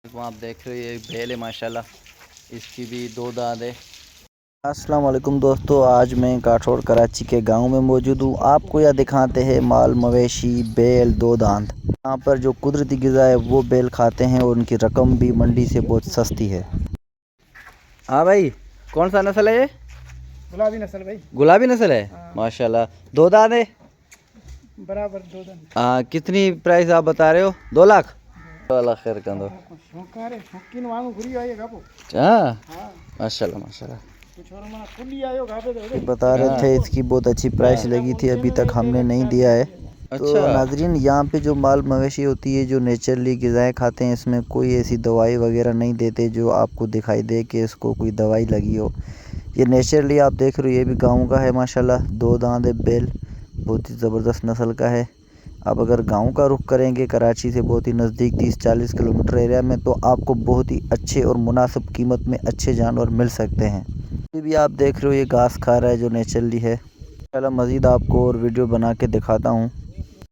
वहाँ आप देख रहे हो ये भेल है माशाल्लाह, इसकी भी 2 दांत है। अस्सलाम वालेकुम दोस्तों, आज मैं काठौड़ कराची के गांव में मौजूद हूँ। आपको यह दिखाते हैं माल मवेशी बैल 2 दांत। यहाँ पर जो कुदरती ग़िज़ा है वो बैल खाते हैं और उनकी रकम भी मंडी से बहुत सस्ती है। हाँ भाई, कौन सा नस्ल है ये? गुलाबी नस्ल भाई। गुलाबी नस्ल है। हाँ। माशाल्लाह 2 दांत है। बराबर 2 दिन। कितनी प्राइस आप बता रहे हो? 2 लाख वाला खैर कर दो। शौकारे शौकीन वांगू घुरी आए गापो। हाँ हाँ माशाल्लाह माशाल्लाह। कुछ और मना कुली आयो गापे तो बता रहे थे इसकी बहुत अच्छी प्राइस लगी थी, अभी तक हमने नहीं दिया है। तो अच्छा नाजरीन, यहाँ पे जो माल मवेशी होती है जो नेचुरली ग़िज़ाएँ खाते हैं, इसमें कोई ऐसी दवाई वगैरह नहीं देते जो आपको दिखाई दे कि इसको कोई दवाई लगी हो। ये नेचुरली आप देख रहे हो, ये भी गांव का है माशाल्लाह। 2 दांत है बैल, बहुत ही ज़बरदस्त नस्ल का है। आप अगर गांव का रुख करेंगे कराची से बहुत ही नज़दीक 30-40 किलोमीटर एरिया में, तो आपको बहुत ही अच्छे और मुनासिब कीमत में अच्छे जानवर मिल सकते हैं। अभी भी आप देख रहे हो ये घास खा रहा है जो नेचुरली है। चलो मज़ीद आपको और वीडियो बना के दिखाता हूँ।